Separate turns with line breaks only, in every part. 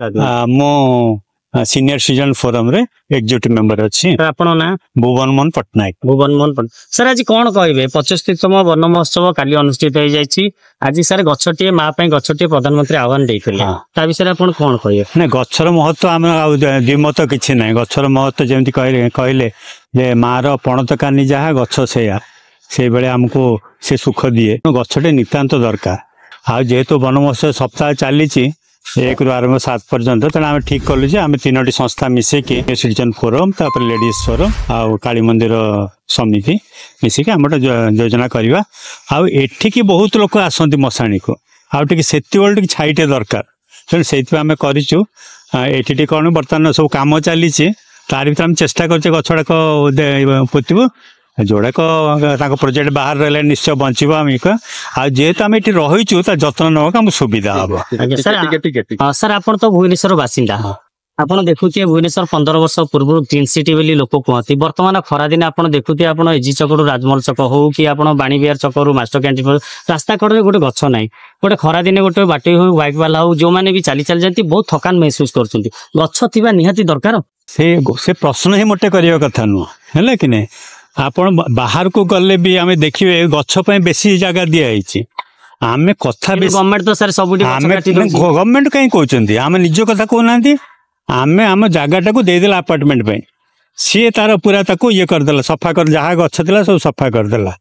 मो senior citizen forum रे executive member अच्छी
आपन ना
भुवन मोहन पटनायक।
भुवन मोहन पटनायक सर आज कौन कहबे 75तम वन महोत्सव काली अनुष्ठित हो जायछि आज सर गछटिए मा पई गछटिए प्रधानमंत्री आह्वान देइथिले ता विषय आपण कोन कहबे
नै गछर महत्व आम द्विमत किछि नै गछर महत्व जेमति कहले जे मार पणतकानी जहा गछ से बेले हमको से सुख दिए गछटे नितांत दरकार आ जेहेतु वन महोत्सव सप्ताह चली 1 रु आरंभ 7 पर्यंत तेना आम ठीक कलु जे आम 3टी संस्था मिसेकी सिटीजन फोरम तापर लेडीज फोरम आ काली मंदिर समिति मिसेकी आम योजना करवा आ एठिकी बहुत लोक आसंती मसाणी को आ सेति बेले छाईटे दरकार तेणु से आम करूँ एठी कौन बर्तमान सब कम चली तार भर आम चेष्टा कर गछड़ाक पोतबू जोड़ाक प्रोजेक्ट बाहर रहा निश्चय बचब आम जेहेतु आम ये रहीचु जत्न नवाक आम सुविधा हम।
सर आप तो भुवनेश्वर बासिंदा आपड़ देखुए भुवनेश्वर 15 वर्ष पूर्व ग्रीन सिटी बोली लोक कहते बर्तमान खरादिन आप देखुए आप एजी चकरू राजमहल छक हो कि आप बाणीबिहार चकरू मास्टर कैंटीन रास्ता कड़े गोटे गछ ना गोटे खरादिने गोटे बाटी हो बाइक वाला हो जो मैंने भी चली चली जाती बहुत थकान महसूस कर निहाती दरकार
से प्रश्न ही मोटे करने कथा नुह है कि नहीं आपण बाहर को गले भी आम देखिए गछ बेसी जगह दिखाई आम कथा
गवर्नमेंट तो सर सब
गवर्नमेंट कहीं कहते आम निज कथा कहना आम आम जगटा को देदेला अपार्टमेंट पे सी तार पूरा ताको ये करदेला सफा कर जहाँ गछ था सब सफा करदेला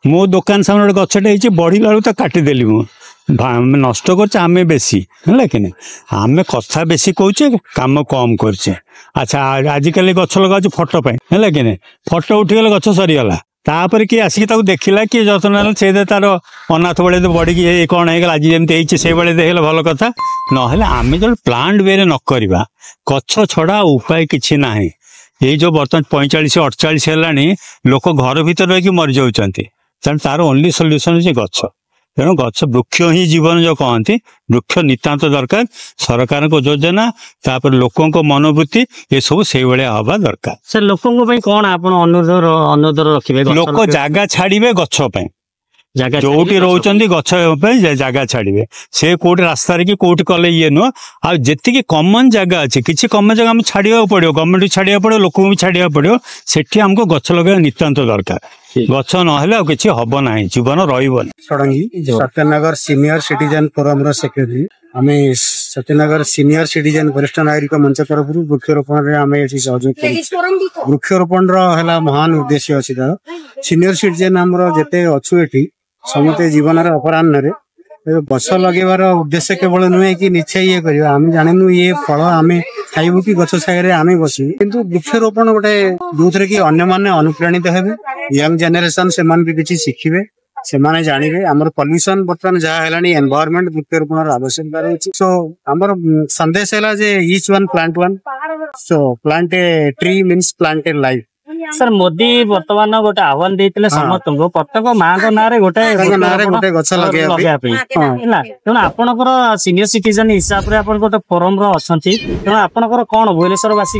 मो दुकान सामने गोटे गछटे बढ़ला बेलू तो काटिदेली मु नष्ट कर बेसी है कि नहीं आम कथा बेसी कहे कम कम करे। अच्छा आजिकल गछ लगा फोटो है कि नहीं फोटो उठीगले गछ सरीगला तापर किए आसिक देखला किए जत्न से तार अनाथ बड़े बढ़ी ये कौन है आज जमी से बड़े देखले भल कथा ना आम जो प्लांट वे न करवा गछ छड़ा उपाय किसी ना ये जो बर्तमान 45-48 है लोक घर भीतर रही मरी जाती तार ओनली सल्यूशन है गछ तेणु गछ वृक्ष ही जीवन जो कहती वृक्ष नितांत दरकार सरकार को योजना तापर लोकों को मनोवृत्ति ये सब से हवा दरकार।
सर लोकों कौन आप अनुरोध रखिए
लोक जगह छाड़े गछ जो रोचंदी गछ जगह छाड़े से कोट रास्ता कि कोट कले ये नुह आ जी कमन जगह अच्छे किसी कमन जगह आम छाड़ा पड़ो गवर्नमेंट छाड़ा पड़ो लोक भी छाड़ा पड़ो से आमको गछ लगे नितांत दरकार गछ ना कि हम ना जीवन रही
Satya Nagar senior citizen forum secretary आम सत्यनगर सीनियर सिटीजन वरिष्ठ नागरिक मंच तरफ वृक्षरोपण आम सहयोग वृक्षरोपण महान उद्देश्य अच्छी तार सीनियर सिटीजन आमर जिते अच्छु ये समस्ते जीवन अपराह्न गछ लगेबार उद्देश्य केवल नुहे कि निश्चय ये कर आम जानू ये फल आम खाइबू कि गछ छाया आम बसू किंतु वृक्षरोपण गोटे जो कि अन्य माने अनुप्राणित हेबे यंग जेनेरेशन से भी किसी शिखिबे से माने जानिबे हमर पॉल्यूशन बर्तमान जहा हेलानी एनवायरनमेंट वृक्षरोपण आवश्यकता रही सो हमर संदेश हैला जे each one plant one so plant a tree means plant a life.
Sir Modi वर्तमान गोटे आह्वान देते समस्त प्रत्येक माँ ना गोटे
गछ
तेणु आपणकर सीनियर सिटीजन हिसाब से गोटे फोरम अच्छा तेणु आपणकर कौन भुवनेश्वरवासी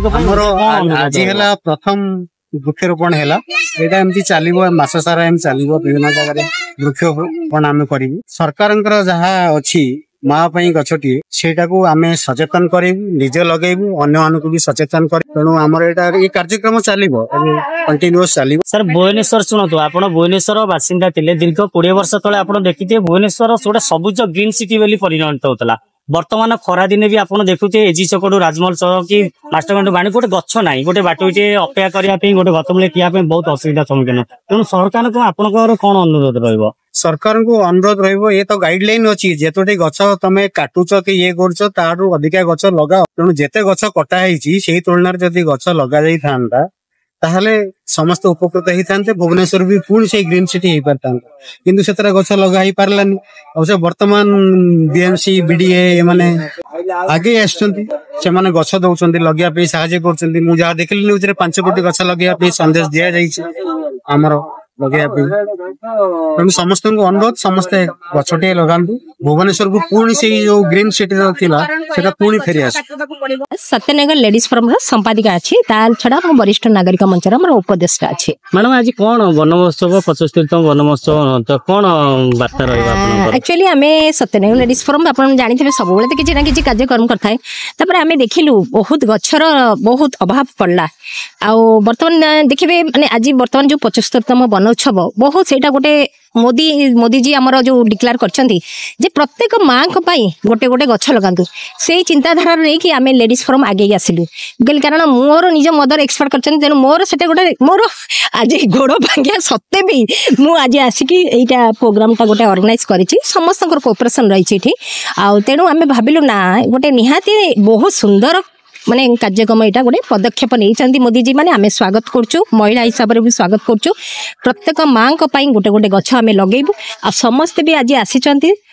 आज है प्रथम वृक्षरोपण है यहाँ एमती चलो मस सारा एम चलो विभिन्न जगह वृक्षरोपण आम कर सरकार जहाँ अच्छी माँ गछटी सेटा को आम सचेतन करूँ निज लगेबू अन्य को भी सचेतन कर तेणु आमर ये कार्यक्रम चलो कंटिन्यूअस चलो।
सर भुवनेश्वर शुणु आप भुवनेश्वर बासिंदा थे दीर्घ 20 वर्ष तले आप देखिए भुवनेश्वर गोटे सबुज ग्रीन सिटी बोली परिणत होता बर्तमान खरा दिने भी आप देखुए एजी चकड़ू राजमहल चौक कि मास्टर कैंटीन बाणी गोटे गछ ना गोटे बाटे अपेक्षा करने गोटे गत मूल्य ठिया बहुत असुविधा सम्मुखीन तेणु सरकार को आपंकर कौन अनुरोध रही
सरकार को अनुरोध रही ये तो गाइडलाइन अच्छी जेतोटी गछ तुम काटुच कि ये कर अधिका गछ लगा तेणु जेते गछ कटाई से तुलन जदि गछ लगा जाई था ताहले समस्त उपकृत होता भुवनेश्वर भी पुणी से ग्रीन सिटी हो पारता किंतु से गछ लगा ही पारलानी अवश्य वर्तमान बीएमसी बीडीए माने आगे आसे गछ दौरान लगे साहय कर देखिली न्यूज रे 5 कोटी गछ लगे संदेश दि जामर लगे तेणु समस्त अनुरोध समस्ते गछटे लगातु भुवनेश्वर को पुणी से जो ग्रीन सिटी था पुणी फेरी आस
सत्यनगर लेडीज फोरम संपादिका अच्छी छड़ा वरिष्ठ नागरिक मंच उपदेष्टा अच्छी।
मैडम आज कौन वन महोत्सव 75तम वन महोत्सव तो कौन वार्ता रहा
एक्चुअली आम सत्यनगर लेडीज फोरम आप जानते सब तो किसी ना कि कार्यक्रम करता आम देखिलु बहुत गछर बहुत अभाव पड़ला बर्तमान देखिए माने आज बर्तमान जो 75तम वन उत्सव बहुत सेटा गोटे मोदी जी आमर जो डिक्लेयर करछंती जे प्रत्येक माँ गोटे गोटे गछ लगातु से चिंताधारा नहीं कि आम लेडीज फोरम आगे आसिलु कहली कारण मोर निज मदर एक्सपर्ट करछंती तेणु मोर से गोटे मोर आज गोड़ भांगिया सत्ते भी मु आज आसिक एटा प्रोग्राम टा गोटे ऑर्गेनाइज करिछि समस्त कोऑपरेशन रही तेणु आम भाविलु ना गोटे निहाती बहुत सुंदर माने कार्यक्रम यहाँ गोटे पदक्षेप नहीं मोदी जी माने आमे स्वागत करचु महिला हिसाब से भी स्वागत करचु प्रत्येक माँ गोटे गोटे गछ आमे लगेबू आ समस्ते भी आज आसी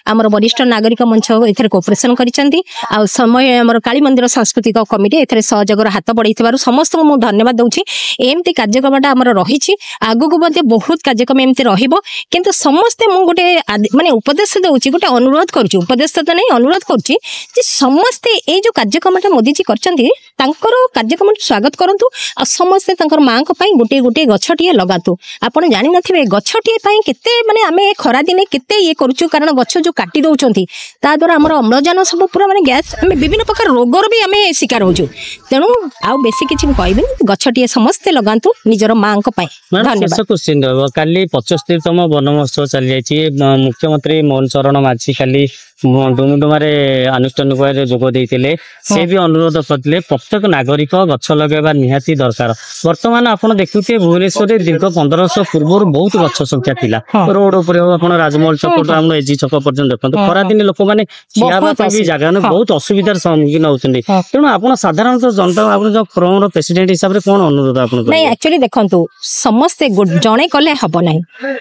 आमर वरिष्ठ नागरिक मंच एथरे कोऑपरेशन करिसेंती आ समय आमर काली मंदिर सांस्कृतिक कमिटी एथरे सहयोगर हाथ बढ़ाई समस्त को धन्यवाद दूची एमती कार्यक्रमटा आमर रही आगु को बहुत कार्यक्रम एमती रहिबो किंतु समस्ते मु गोटे माने उपदेश दउची गोटे अनुरोध करूची उपदेश तो नहीं अनुरोध करूची जे समस्ते ए जो कार्यक्रमटा मोदी जी करचंती तांकर कार्यक्रम स्वागत करंतु आ समस्ते तांकर मां को पई गोटे गोटे गछटिए लगातु आपण जानि नथिबे गछटिए पई केते माने आमे खरा दिने केते ये करूचु कारण गछ जो काटी दउचंती ता द्वारा हमर अम्लजान सब पूरा माने गैस आमे विभिन्न प्रकार रोगर भी आमे शिकार होजु तेणु आ बेसी किछि कहबिनी गछटिए समस्ते लगातु निजर मां को पई।
धन्यवाद। क्वेश्चन रहबो काली 75तम वन महोत्सव चली जायछि मुख्यमंत्री मोहन चरण माझी काली डुमडुमारे आनुष्ठानिक जोग देते से भी अनुरोध करते प्रत्येक नागरिक गछ लगेबा निहाती दरकार वर्तमान आप देखुए भुवनेश्वर दीर्घ 15 वर्ष पूर्व बहुत गछ संख्या थिला रोड उपर राजमहल चौक एजी चौक पर्यटन देखते खरा दिन लोक मैंने भी जगह बहुत असुविधार सम्मुखीन होती तेणु आप साधारणतः जनता आप फोरम प्रेसिडेंट हिसाब से कौन अनुरोध आप
एक्चुअली देखो समस्ते जड़े कले हम ना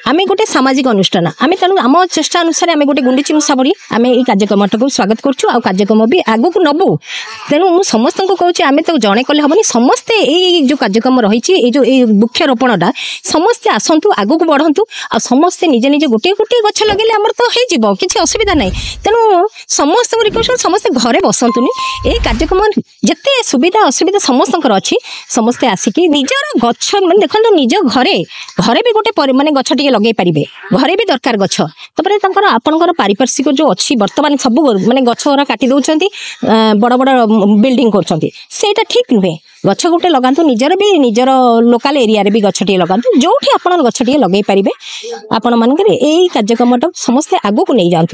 आम गोटे सामाजिक अनुष्ठान आम तेणु आम चेष्टा अनुसार आम गोटे गुंडीची मुसाबड़ी आम कार्यक्रम को स्वागत करुँ आ कार्यक्रम भी आगु को नबू तेणु मुझे समस्त को कहूँ आम तो जड़े कले हेनी समस्ते ये जो कार्यक्रम रही जो वृक्षरोपणटा समस्ते आसतु आगु को बढ़ु आ समस्ते निजे निजे गोटे गोटे गछ लगे आमर तो हो किसी असुविधा ना तेणु समस्त रिक्वेस्ट समस्ते घरे बसतुनि ये कार्यक्रम जिते सुविधा असुविधा समस्त अच्छी समस्ते आसिक निजर गछ मैंने देखो निज घरे घरे भी गोटे माने गछ टे लगे पारे घरे भी दरकार गछ तापर आपणकर पारिपार्श्विक जो अच्छी वर्तमान सब माने गछ काटी दौरान बड़ बड़ बिल्डिंग करटा ठीक नुहे गछ गोटे लगातु निजर भी निजर लोकल एरिया भी गछ टे लगातु जो आप गछ टे लगे पारे आपण मान कार्यक्रम समस्ते आगू को नहीं जातु।